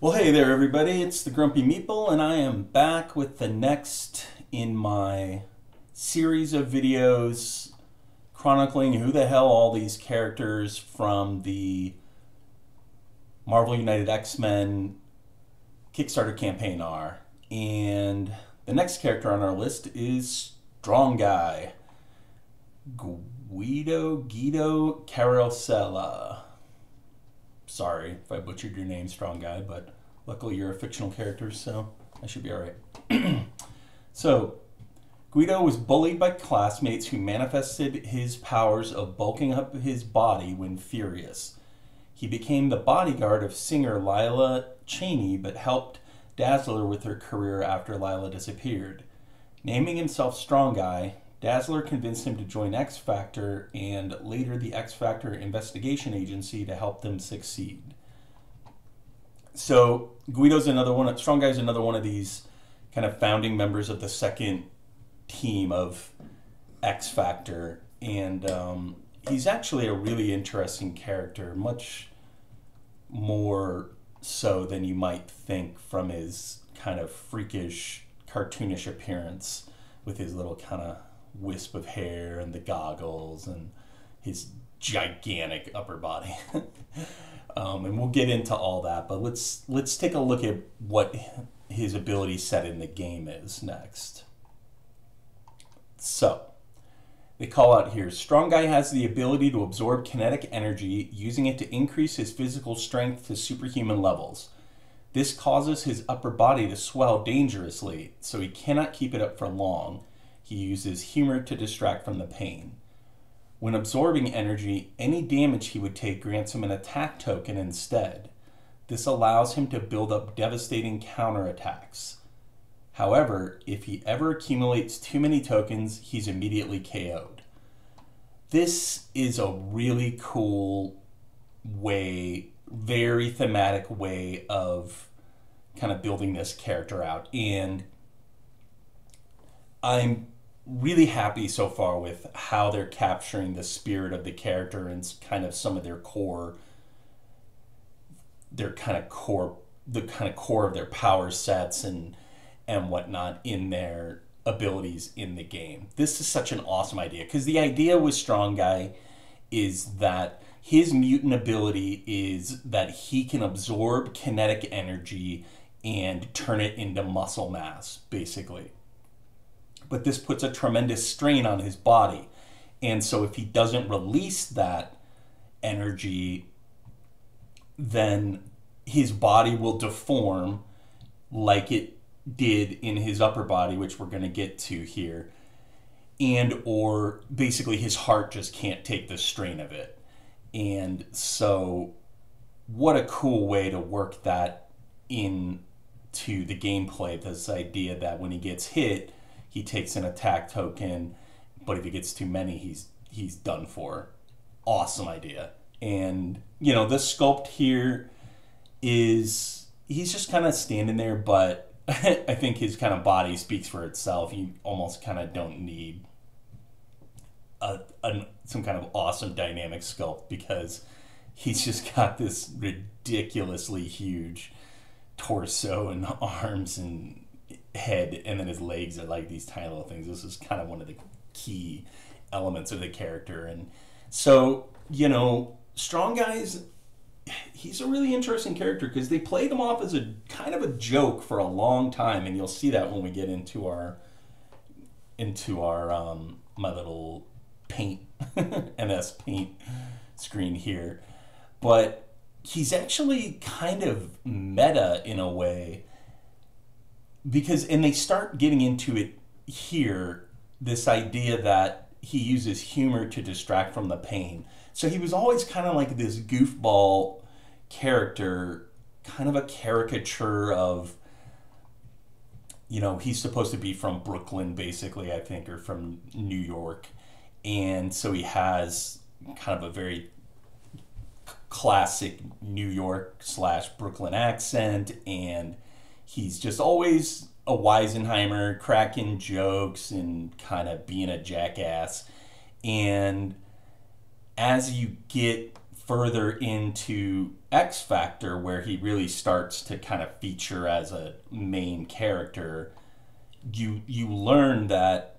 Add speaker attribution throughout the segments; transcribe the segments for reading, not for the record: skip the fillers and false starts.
Speaker 1: Well, hey there, everybody. It's the Grumpy Meeple, and I am back with the next in my series of videos chronicling who the hell all these characters from the Marvel United X-Men Kickstarter campaign are. And the next character on our list is Strong Guy, Guido Carosella. Sorry if I butchered your name, Strong Guy, but luckily you're a fictional character, so I should be alright. So, Guido was bullied by classmates who manifested his powers of bulking up his body when furious. He became the bodyguard of singer Lila Cheney, but helped Dazzler with her career after Lila disappeared. Naming himself Strong Guy, Dazzler convinced him to join X Factor and later the X Factor investigation agency to help them succeed. So Guido's another one. Strong Guy's another one of these kind of founding members of the second team of X Factor, and he's actually a really interesting character, much more so than you might think from his kind of freakish, cartoonish appearance with his little kind of wisp of hair and the goggles and his gigantic upper body. And we'll get into all that, but let's take a look at what his ability set in the game is next. So they call out here, Strong Guy has the ability to absorb kinetic energy, using it to increase his physical strength to superhuman levels. This causes his upper body to swell dangerously, so he cannot keep it up for long. He uses humor to distract from the pain. When absorbing energy, any damage he would take grants him an attack token instead. This allows him to build up devastating counterattacks. However, if he ever accumulates too many tokens, he's immediately KO'd. This is a really cool way, very thematic way of kind of building this character out. And I'm really happy so far with how they're capturing the spirit of the character and kind of some of their core, the kind of core of their power sets and whatnot in their abilities in the game. This is such an awesome idea, because the idea with Strong Guy is that his mutant ability is that he can absorb kinetic energy and turn it into muscle mass, basically. But this puts a tremendous strain on his body. And so if he doesn't release that energy, then his body will deform like it did in his upper body, which we're going to get to here. And or basically his heart just can't take the strain of it. And so what a cool way to work that into the gameplay, this idea that when he gets hit, he takes an attack token, but if he gets too many, he's done for. Awesome idea. And, you know, the sculpt here is, he's just kind of standing there, but I think his kind of body speaks for itself. You almost kind of don't need some kind of awesome dynamic sculpt, because he's just got this ridiculously huge torso and arms and head, and then his legs are like these tiny little things. This is kind of one of the key elements of the character. And so, you know, Strong Guy's, he's a really interesting character because they played him off as a kind of a joke for a long time, and you'll see that when we get into our my little paint MS Paint screen here. But he's actually kind of meta in a way, because, and they start getting into it here, this idea that he uses humor to distract from the pain. So he was always kind of like this goofball character, kind of a caricature of, you know, he's supposed to be from Brooklyn, basically, I think, or from New York. And so he has kind of a very classic New York / Brooklyn accent, and he's just always a Weisenheimer, cracking jokes and kind of being a jackass. And as you get further into X Factor, where he really starts to kind of feature as a main character, you learn that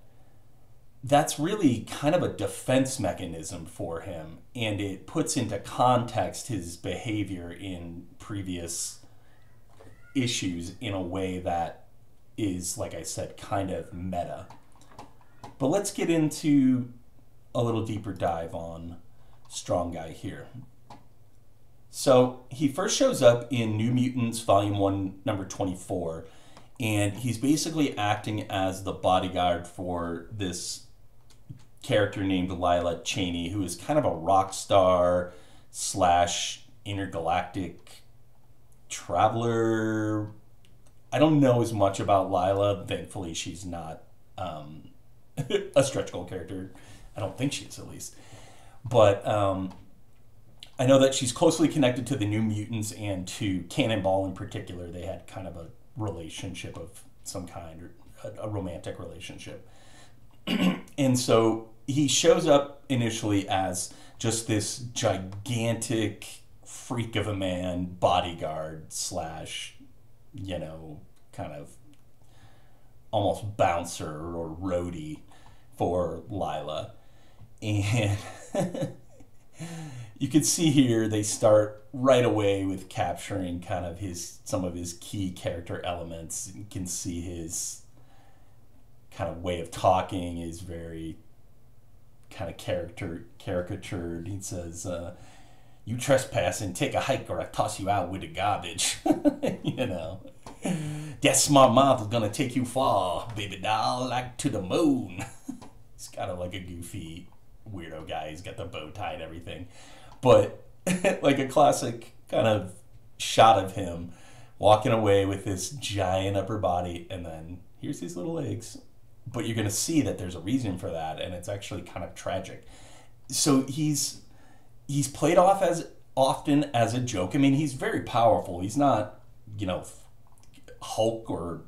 Speaker 1: that's really kind of a defense mechanism for him, and it puts into context his behavior in previous issues in a way that is, like I said, kind of meta. But let's get into a little deeper dive on Strong Guy here. So he first shows up in New Mutants Volume 1, number 24, and he's basically acting as the bodyguard for this character named Lila Cheney, who is kind of a rock star slash intergalactic traveler. I don't know as much about Lila. Thankfully, she's not a stretch goal character. I don't think she is, at least. But I know that she's closely connected to the New Mutants and to Cannonball in particular. They had kind of a relationship of some kind, or a romantic relationship. And so he shows up initially as just this gigantic freak of a man bodyguard slash, you know, kind of almost bouncer or roadie for Lila. And you can see here they start right away with capturing kind of some of his key character elements. You can see his kind of way of talking is very kind of caricatured. He says, "You trespassing, take a hike or I toss you out with the garbage." You know, that smart mouth is gonna take you far, baby doll, like to the moon. He's kind of like a goofy weirdo guy. He's got the bow tie and everything, but like a classic kind of shot of him walking away with this giant upper body, and then here's his little legs. But you're going to see that there's a reason for that, and it's actually kind of tragic. So he's played off as often as a joke. I mean, he's very powerful. He's not, you know, Hulk or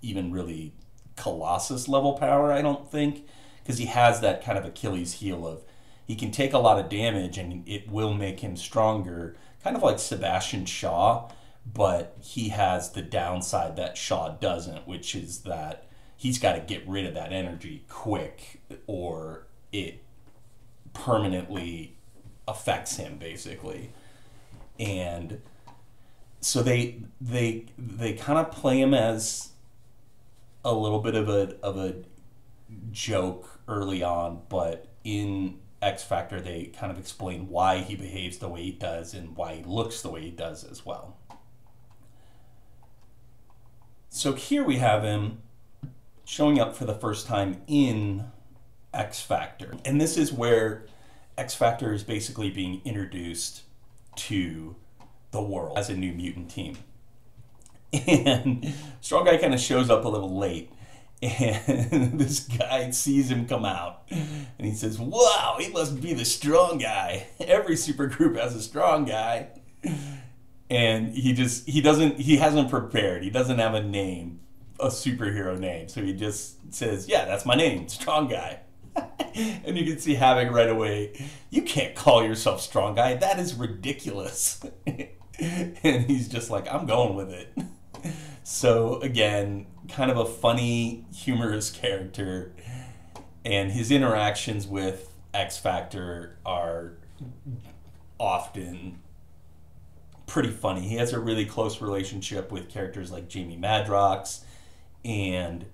Speaker 1: even really Colossus level power, I don't think, because he has that kind of Achilles heel of he can take a lot of damage and it will make him stronger, kind of like Sebastian Shaw, but he has the downside that Shaw doesn't, which is that he's got to get rid of that energy quick or it permanently affects him, basically. And so they kind of play him as a little bit of a joke early on, but in X Factor they kind of explain why he behaves the way he does and why he looks the way he does as well. So here we have him showing up for the first time in X Factor. And this is where X Factor is basically being introduced to the world as a New Mutant team. And Strong Guy kind of shows up a little late. And this guy sees him come out. And he says, "Wow, he must be the strong guy. Every supergroup has a strong guy." And he hasn't prepared. He doesn't have a name, a superhero name. So he just says, "Yeah, that's my name, Strong Guy." And you can see Havoc right away. "You can't call yourself Strong Guy. That is ridiculous." And he's just like, "I'm going with it." So again, kind of a funny, humorous character. And his interactions with X Factor are often pretty funny. He has a really close relationship with characters like Jamie Madrox and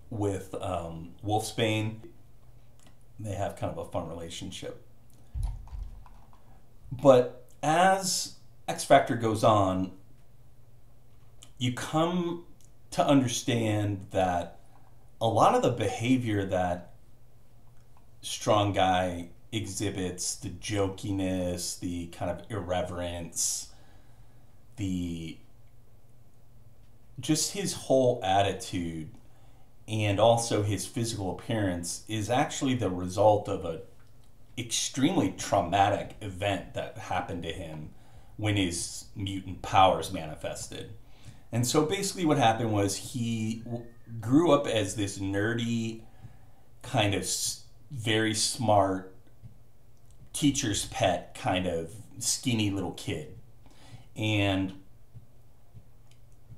Speaker 1: with Wolfsbane. They have kind of a fun relationship. But as X Factor goes on, you come to understand that a lot of the behavior that Strong Guy exhibits, the jokiness, the kind of irreverence, just his whole attitude and also his physical appearance is actually the result of a extremely traumatic event that happened to him when his mutant powers manifested. And so basically what happened was he grew up as this nerdy, kind of very smart teacher's pet kind of skinny little kid. And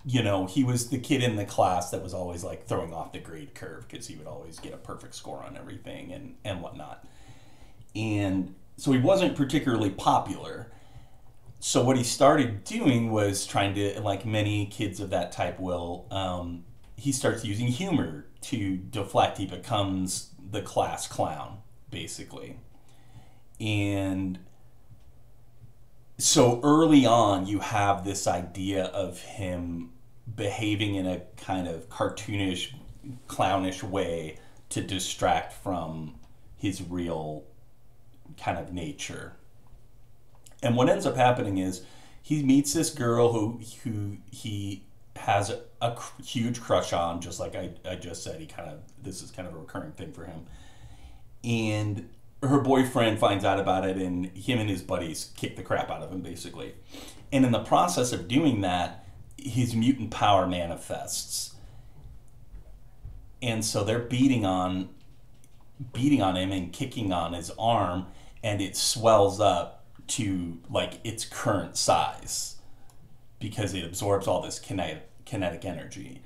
Speaker 1: he was the kid in the class that was always like throwing off the grade curve because he would always get a perfect score on everything and whatnot. And so he wasn't particularly popular. So what he started doing was trying to, like many kids of that type will, he starts using humor to deflect. He becomes the class clown, basically. And so early on, you have this idea of him behaving in a kind of cartoonish, clownish way to distract from his real kind of nature. And what ends up happening is he meets this girl who he has a huge crush on, just like I just said. This is kind of a recurring thing for him. And her boyfriend finds out about it, and him and his buddies kick the crap out of him, basically. And in the process of doing that, his mutant power manifests. And so they're beating on him and kicking on his arm, and it swells up to like its current size because it absorbs all this kinetic energy.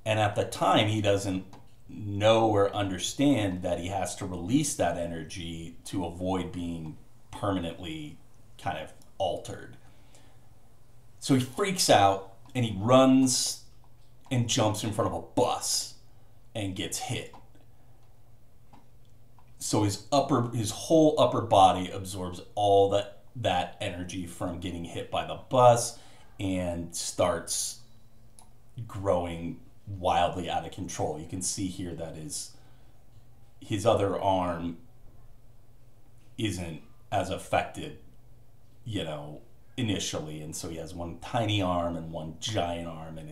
Speaker 1: And at the time, he doesn't know or understand that he has to release that energy to avoid being permanently kind of altered. So he freaks out and he runs and jumps in front of a bus and gets hit. So his whole upper body absorbs all that energy from getting hit by the bus and starts growing wildly out of control. You can see here that his other arm isn't as affected, initially, and so he has one tiny arm and one giant arm, and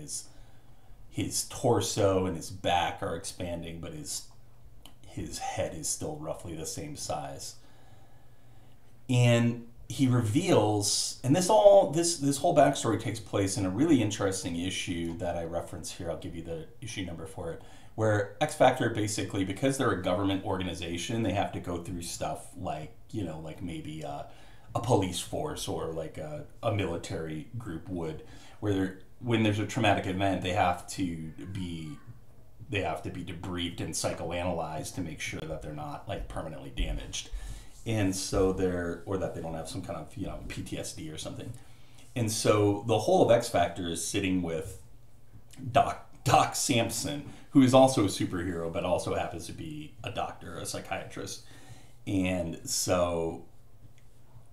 Speaker 1: his torso and his back are expanding, but his head is still roughly the same size. And he reveals, and this whole backstory takes place in a really interesting issue that I reference here. I'll give you the issue number for it, where X Factor basically, because they're a government organization, they have to go through stuff like, like maybe a police force or like a military group would, where when there's a traumatic event, they have to be debriefed and psychoanalyzed to make sure that they're not like permanently damaged. And so or that they don't have some kind of, PTSD or something. And so the whole of X Factor is sitting with Doc Samson, who is also a superhero, but also happens to be a doctor, a psychiatrist. And so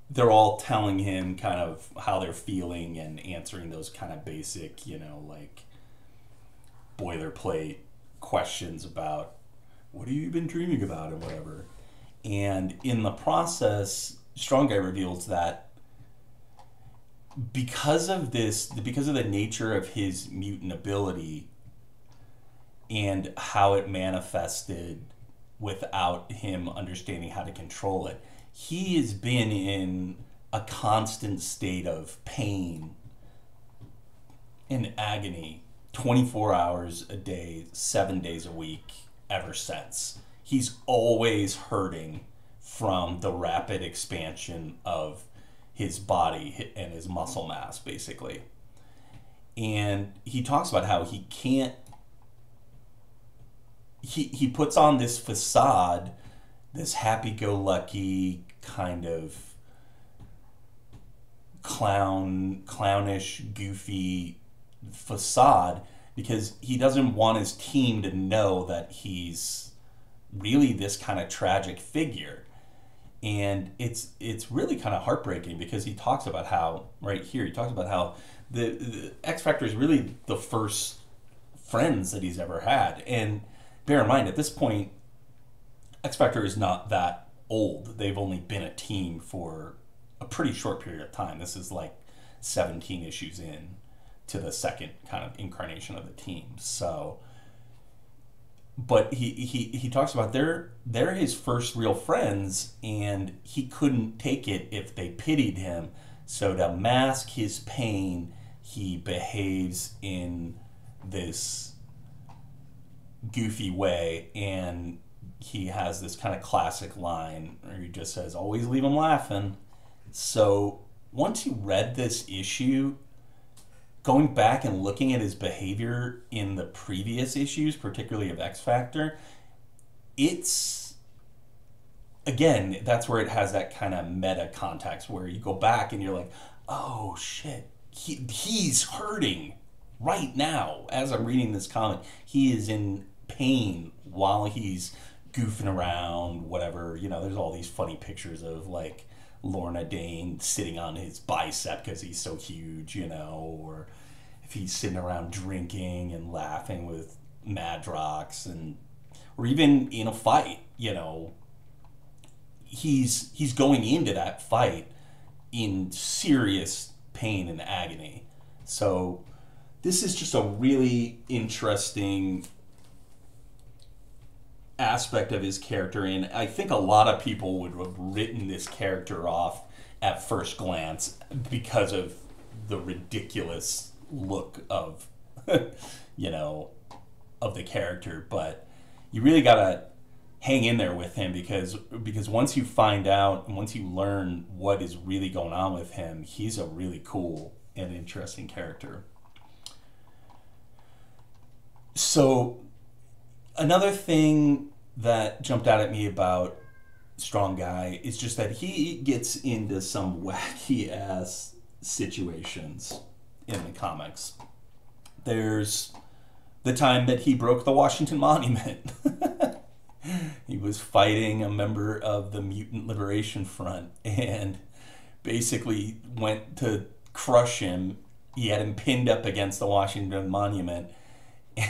Speaker 1: they're all telling him kind of how they're feeling and answering those kind of basic, like boilerplate questions about what have you been dreaming about and whatever. And in the process, Strong Guy reveals that because of the nature of his mutant ability and how it manifested without him understanding how to control it, he has been in a constant state of pain and agony 24 hours a day, 7 days a week ever since. He's always hurting from the rapid expansion of his body and his muscle mass, basically. And he talks about how he can't, he puts on this facade, this happy-go-lucky kind of clownish, goofy facade because he doesn't want his team to know that he's really this kind of tragic figure. And it's really kind of heartbreaking because he talks about how, right here, he talks about how the X Factor is really the first friends that he's ever had. And bear in mind, at this point, X Factor is not that old. They've only been a team for a pretty short period of time. This is like 17 issues in to the second kind of incarnation of the team. So, but he talks about they're his first real friends, and he couldn't take it if they pitied him. So to mask his pain, he behaves in this goofy way and he has this kind of classic line where he just says, always leave him laughing. So once you read this issue, going back and looking at his behavior in the previous issues, particularly of X Factor, it's, again, that's where it has that kind of meta context where you go back and you're like, oh shit, he's hurting right now as I'm reading this comic. He is in pain while he's goofing around, whatever. You know, there's all these funny pictures of like Lorna Dane sitting on his bicep because he's so huge, you know, or if he's sitting around drinking and laughing with Madrox, and or even in a fight, you know, he's going into that fight in serious pain and agony. So this is just a really interesting aspect of his character, and I think a lot of people would have written this character off at first glance because of the ridiculous look of you know, of the character, but you really gotta hang in there with him because once you find out and once you learn what is really going on with him, he's a really cool and interesting character. So another thing that jumped out at me about Strong Guy is just that he gets into some wacky ass situations in the comics. There's the time that he broke the Washington Monument. He was fighting a member of the Mutant Liberation Front and basically went to crush him. He had him pinned up against the Washington Monument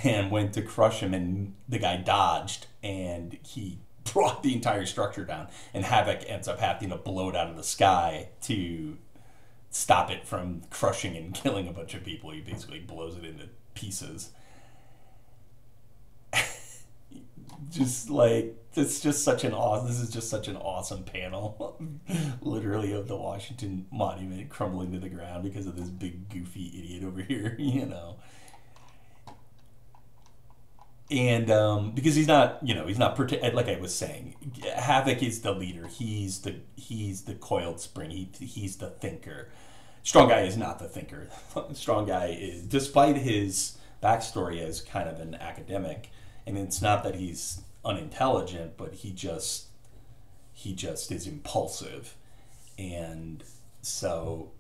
Speaker 1: and went to crush him, and the guy dodged, and he brought the entire structure down, and Havoc ends up having to blow it out of the sky to stop it from crushing and killing a bunch of people. He basically blows it into pieces. Just like, it's just such an awesome, this is just such an awesome panel, literally, of the Washington Monument crumbling to the ground because of this big goofy idiot over here, you know. And because he's not, you know, he's not like I was saying, Havoc is the leader. He's the coiled spring. He's the thinker. Strong Guy is not the thinker. Strong Guy is, despite his backstory as kind of an academic, and it's not that he's unintelligent, but he just is impulsive, and so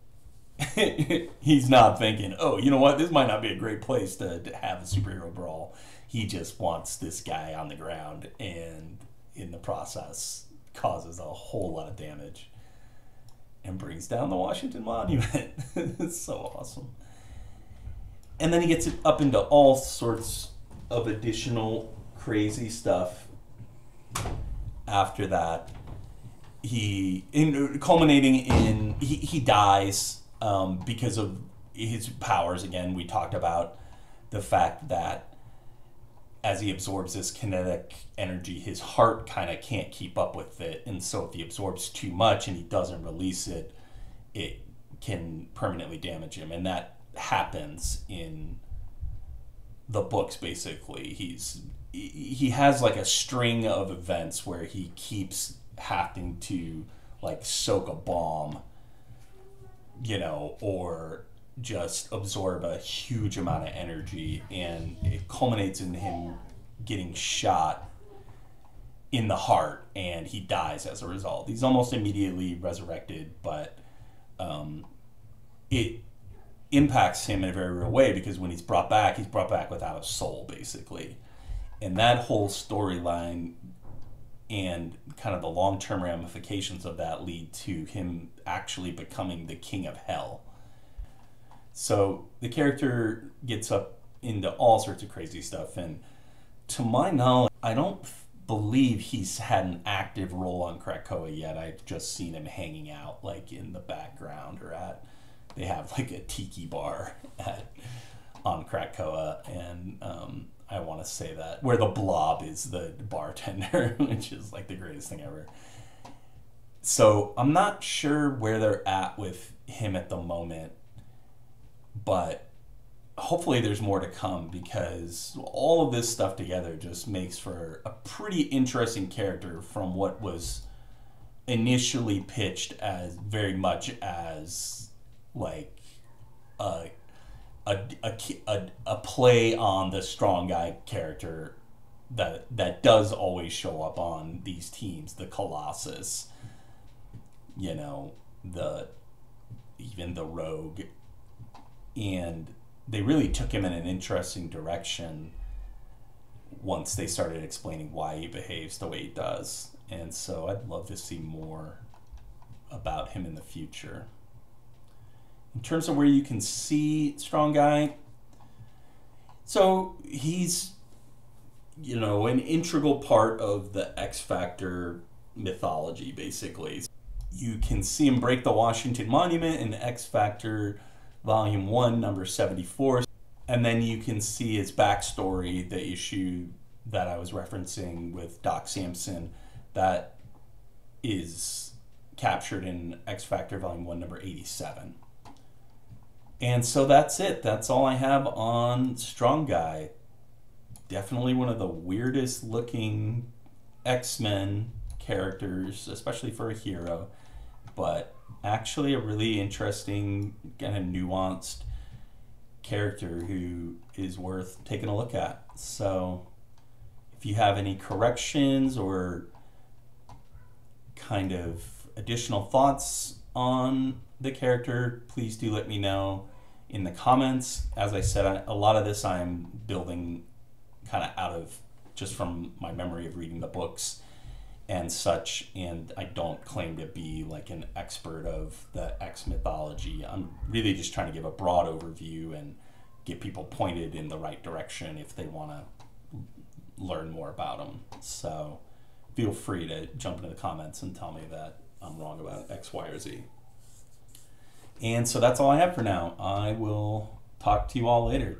Speaker 1: he's not thinking, oh, you know what, this might not be a great place to have a superhero brawl. He just wants this guy on the ground, and in the process causes a whole lot of damage and brings down the Washington Monument. It's so awesome. And then he gets it up into all sorts of additional crazy stuff after that. Culminating in he dies because of his powers. Again, we talked about the fact that as he absorbs this kinetic energy, his heart kind of can't keep up with it, and so if he absorbs too much and he doesn't release it, it can permanently damage him, and that happens in the books. Basically, he has like a string of events where he keeps having to like soak a bomb, you know, or just absorb a huge amount of energy, and it culminates in him getting shot in the heart, and he dies as a result. He's almost immediately resurrected, but it impacts him in a very real way, because when he's brought back without a soul, basically. And that whole storyline and kind of the long-term ramifications of that lead to him actually becoming the king of hell. So the character gets up into all sorts of crazy stuff, and to my knowledge, I don't believe he's had an active role on Krakoa yet. I've just seen him hanging out like in the background, or they have like a tiki bar on Krakoa, and I want to say that, where the Blob is the bartender, which is like the greatest thing ever. So I'm not sure where they're at with him at the moment, but hopefully there's more to come, because all of this stuff together just makes for a pretty interesting character from what was initially pitched as very much as like a a play on the strong guy character that does always show up on these teams, the Colossus, you know, the even the Rogue, and they really took him in an interesting direction once they started explaining why he behaves the way he does. And so I'd love to see more about him in the future. In terms of where you can see Strong Guy, so he's, you know, an integral part of the X Factor mythology, basically. You can see him break the Washington Monument in X Factor Volume 1, number 74. And then you can see his backstory, the issue that I was referencing with Doc Samson, that is captured in X Factor Volume 1, number 87. And so that's it. That's all I have on Strong Guy. Definitely one of the weirdest looking X-Men characters, especially for a hero, but actually a really interesting, kind of nuanced character who is worth taking a look at. So if you have any corrections or kind of additional thoughts on the character, please do let me know in the comments. As I said, a lot of this I'm building kind of out of just from my memory of reading the books and such, and I don't claim to be like an expert of the X mythology. I'm really just trying to give a broad overview and get people pointed in the right direction if they want to learn more about them. So feel free to jump into the comments and tell me that I'm wrong about X, Y, or Z. And so that's all I have for now. I will talk to you all later.